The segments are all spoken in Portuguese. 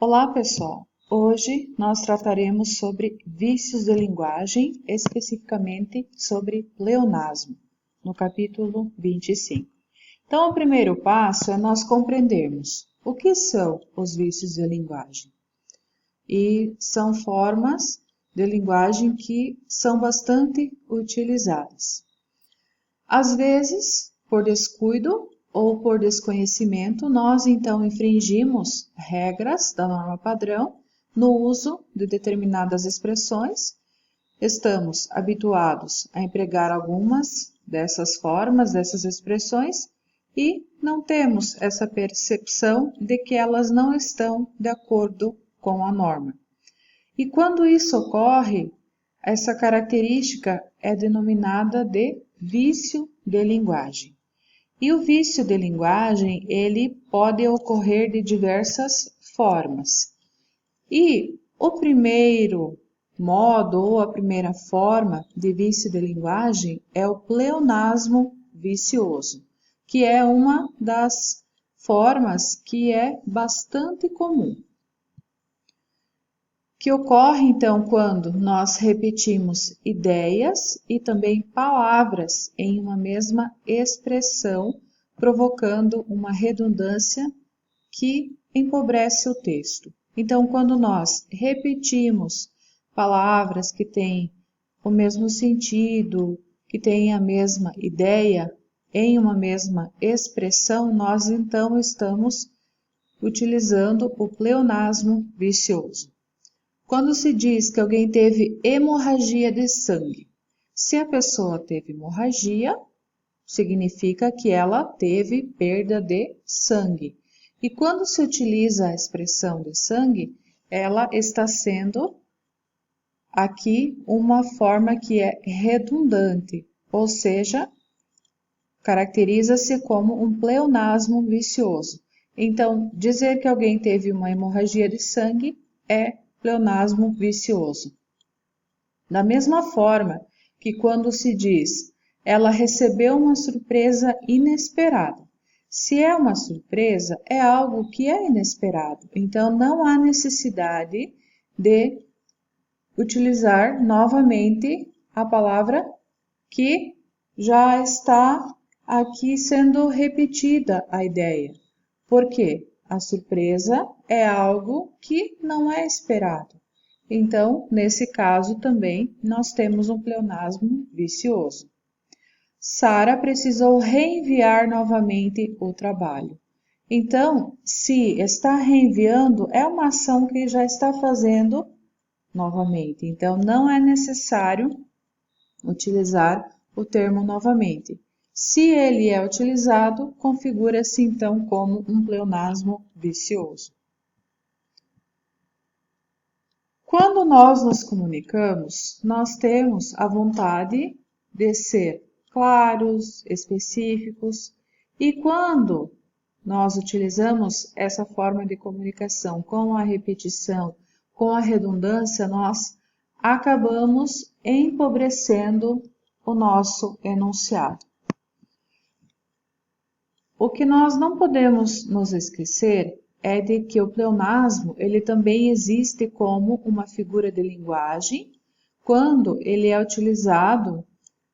Olá, pessoal! Hoje nós trataremos sobre vícios de linguagem, especificamente sobre pleonasmo, no capítulo 25. Então, o primeiro passo é nós compreendermos o que são os vícios de linguagem. E são formas de linguagem que são bastante utilizadas. Às vezes, por descuido ou por desconhecimento, nós então infringimos regras da norma padrão no uso de determinadas expressões. Estamos habituados a empregar algumas dessas formas, dessas expressões, e não temos essa percepção de que elas não estão de acordo com a norma. E quando isso ocorre, essa característica é denominada de vício de linguagem. E o vício de linguagem, ele pode ocorrer de diversas formas. E o primeiro modo ou a primeira forma de vício de linguagem é o pleonasmo vicioso, que é uma das formas que é bastante comum. Que ocorre então quando nós repetimos ideias e também palavras em uma mesma expressão, provocando uma redundância que empobrece o texto. Então, quando nós repetimos palavras que têm o mesmo sentido, que têm a mesma ideia em uma mesma expressão, nós então estamos utilizando o pleonasmo vicioso. Quando se diz que alguém teve hemorragia de sangue, se a pessoa teve hemorragia, significa que ela teve perda de sangue. E quando se utiliza a expressão de sangue, ela está sendo aqui uma forma que é redundante, ou seja, caracteriza-se como um pleonasmo vicioso. Então, dizer que alguém teve uma hemorragia de sangue é pleonasmo vicioso. Da mesma forma que quando se diz ela recebeu uma surpresa inesperada. Se é uma surpresa, é algo que é inesperado. Então, não há necessidade de utilizar novamente a palavra que já está aqui sendo repetida a ideia. Por quê? A surpresa é algo que não é esperado. Então, nesse caso também, nós temos um pleonasmo vicioso. Sara precisou reenviar novamente o trabalho. Então, se está reenviando, é uma ação que já está fazendo novamente. Então, não é necessário utilizar o termo novamente. Se ele é utilizado, configura-se então como um pleonasmo vicioso. Quando nós nos comunicamos, nós temos a vontade de ser claros, específicos, e quando nós utilizamos essa forma de comunicação com a repetição, com a redundância, nós acabamos empobrecendo o nosso enunciado. O que nós não podemos nos esquecer é de que o pleonasmo ele também existe como uma figura de linguagem quando ele é utilizado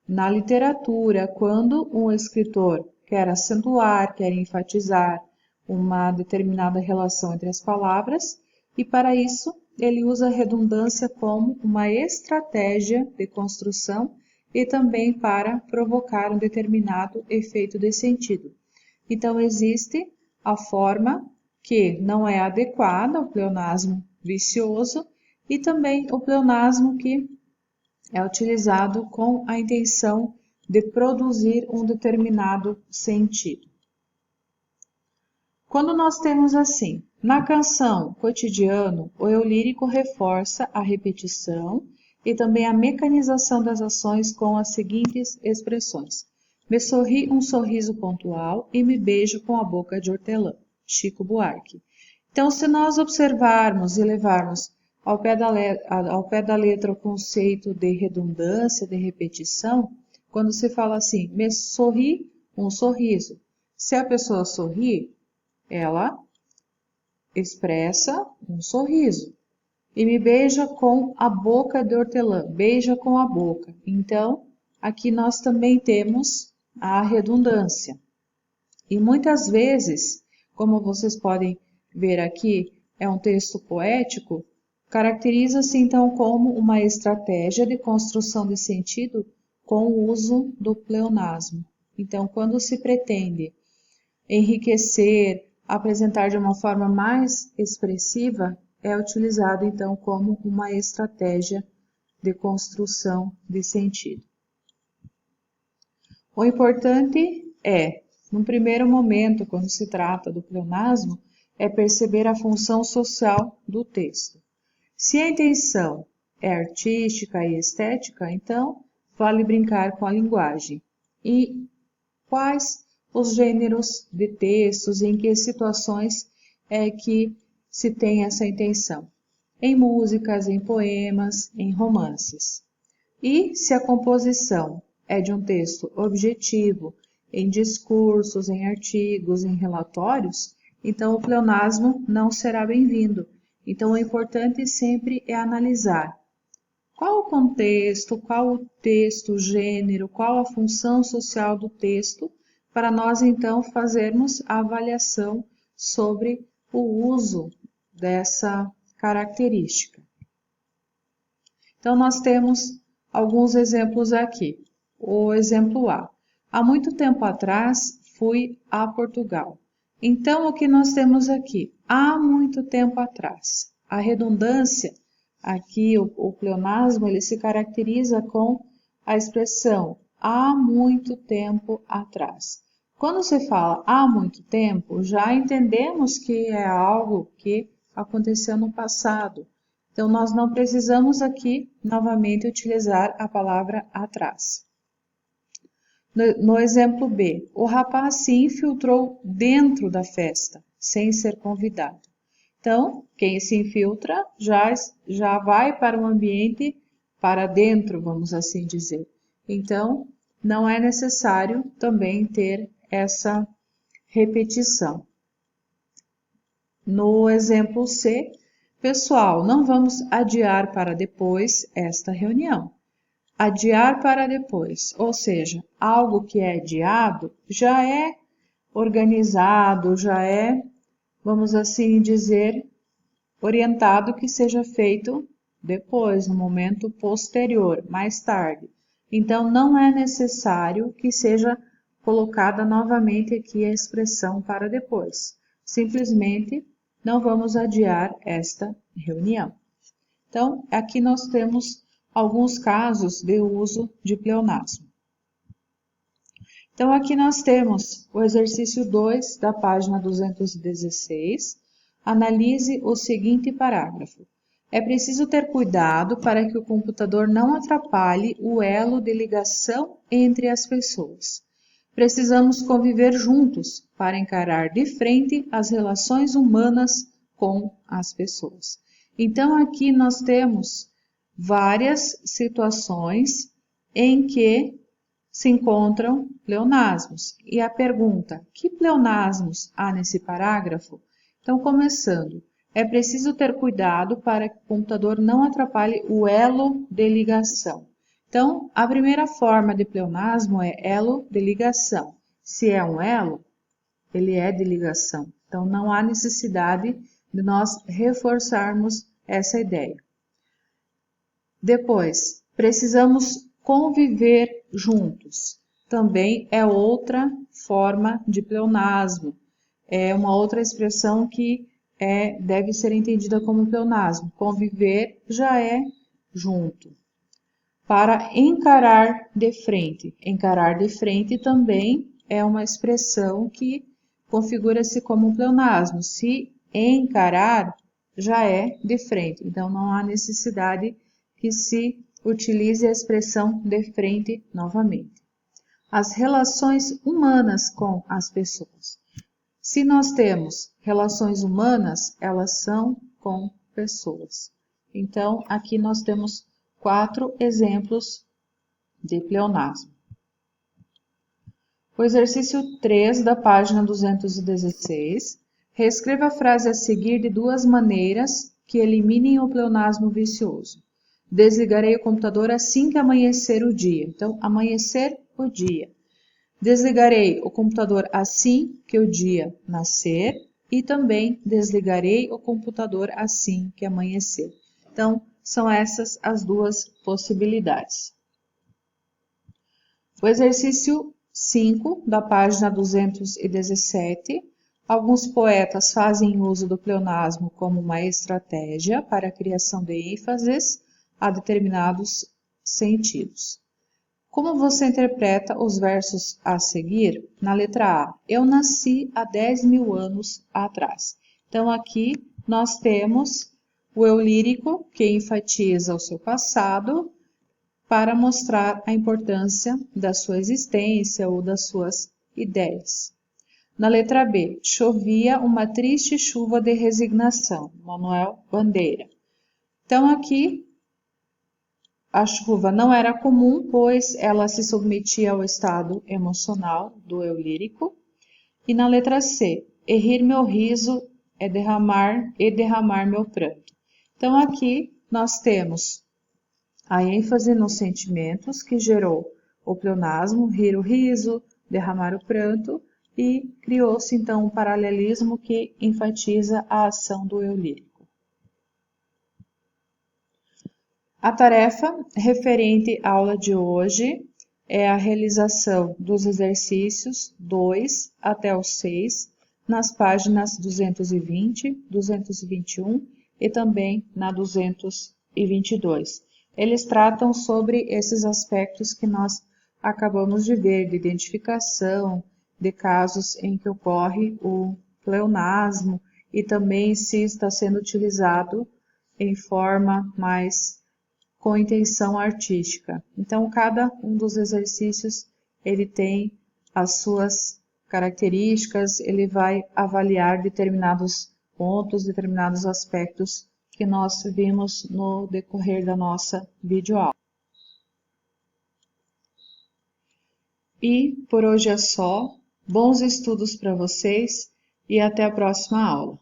na literatura, quando um escritor quer acentuar, quer enfatizar uma determinada relação entre as palavras, e para isso ele usa a redundância como uma estratégia de construção e também para provocar um determinado efeito de sentido. Então, existe a forma que não é adequada, o pleonasmo vicioso, e também o pleonasmo que é utilizado com a intenção de produzir um determinado sentido. Quando nós temos assim, na canção Cotidiano, o eu lírico reforça a repetição e também a mecanização das ações com as seguintes expressões. Me sorri um sorriso pontual e me beijo com a boca de hortelã. Chico Buarque. Então, se nós observarmos e levarmos ao pé da letra o conceito de redundância, de repetição, quando se fala assim, me sorri um sorriso. Se a pessoa sorri, ela expressa um sorriso. E me beija com a boca de hortelã, beija com a boca. Então, aqui nós também temos a redundância. E muitas vezes, como vocês podem ver aqui, é um texto poético, caracteriza-se então como uma estratégia de construção de sentido com o uso do pleonasmo. Então, quando se pretende enriquecer, apresentar de uma forma mais expressiva, é utilizado então como uma estratégia de construção de sentido. O importante é, num primeiro momento, quando se trata do pleonasmo, é perceber a função social do texto. Se a intenção é artística e estética, então vale brincar com a linguagem. E quais os gêneros de textos, em que situações é que se tem essa intenção? Em músicas, em poemas, em romances. E se a composição é de um texto objetivo, em discursos, em artigos, em relatórios, então o pleonasmo não será bem-vindo. Então o importante sempre é analisar qual o contexto, qual o texto, o gênero, qual a função social do texto, para nós então fazermos a avaliação sobre o uso dessa característica. Então nós temos alguns exemplos aqui. O exemplo A. Há muito tempo atrás fui a Portugal. Então o que nós temos aqui? Há muito tempo atrás. A redundância aqui, o pleonasmo, ele se caracteriza com a expressão há muito tempo atrás. Quando se fala há muito tempo, já entendemos que é algo que aconteceu no passado. Então, nós não precisamos aqui, novamente, utilizar a palavra atrás. No exemplo B, o rapaz se infiltrou dentro da festa, sem ser convidado. Então, quem se infiltra já vai para o ambiente, para dentro, vamos assim dizer. Então, não é necessário também ter essa repetição. No exemplo C, pessoal, não vamos adiar para depois esta reunião. Adiar para depois, ou seja, algo que é adiado já é organizado, já é, vamos assim dizer, orientado que seja feito depois, no momento posterior, mais tarde. Então, não é necessário que seja colocada novamente aqui a expressão para depois. Simplesmente, não vamos adiar esta reunião. Então, aqui nós temos alguns casos de uso de pleonasmo. Então, aqui nós temos o exercício 2 da página 216. Analise o seguinte parágrafo. É preciso ter cuidado para que o computador não atrapalhe o elo de ligação entre as pessoas. Precisamos conviver juntos para encarar de frente as relações humanas com as pessoas. Então, aqui nós temos várias situações em que se encontram pleonasmos. E a pergunta, que pleonasmos há nesse parágrafo? Então, começando, é preciso ter cuidado para que o computador não atrapalhe o elo de ligação. Então, a primeira forma de pleonasmo é elo de ligação. Se é um elo, ele é de ligação. Então, não há necessidade de nós reforçarmos essa ideia. Depois, precisamos conviver juntos. Também é outra forma de pleonasmo. É uma outra expressão que deve ser entendida como pleonasmo. Conviver já é junto. Para encarar de frente. Encarar de frente também é uma expressão que configura-se como pleonasmo. Se encarar, já é de frente. Então, não há necessidade que se utilize a expressão de frente novamente. As relações humanas com as pessoas. Se nós temos relações humanas, elas são com pessoas. Então, aqui nós temos 4 exemplos de pleonasmo. O exercício 3 da página 216. Reescreva a frase a seguir de duas maneiras que eliminem o pleonasmo vicioso. Desligarei o computador assim que amanhecer o dia. Então, amanhecer o dia. Desligarei o computador assim que o dia nascer e também desligarei o computador assim que amanhecer. Então, são essas as duas possibilidades. O exercício 5, da página 217. Alguns poetas fazem uso do pleonasmo como uma estratégia para a criação de ênfases a determinados sentidos. Como você interpreta os versos a seguir? Na letra A, eu nasci há 10.000 anos atrás. Então, aqui nós temos o eu lírico, que enfatiza o seu passado, para mostrar a importância da sua existência ou das suas ideias. Na letra B, chovia uma triste chuva de resignação, Manuel Bandeira. Então, aqui, a chuva não era comum, pois ela se submetia ao estado emocional do eu lírico. E na letra C, rir meu riso é derramar meu pranto. Então, aqui nós temos a ênfase nos sentimentos que gerou o pleonasmo, rir o riso, derramar o pranto, e criou-se então um paralelismo que enfatiza a ação do eu lírico. A tarefa referente à aula de hoje é a realização dos exercícios 2 até o 6, nas páginas 220, 221 e também na 222. Eles tratam sobre esses aspectos que nós acabamos de ver, de identificação, de casos em que ocorre o pleonasmo e também se está sendo utilizado em forma mais com intenção artística. Então, cada um dos exercícios, ele tem as suas características, ele vai avaliar determinados pontos, determinados aspectos que nós vimos no decorrer da nossa videoaula. E por hoje é só. Bons estudos para vocês e até a próxima aula.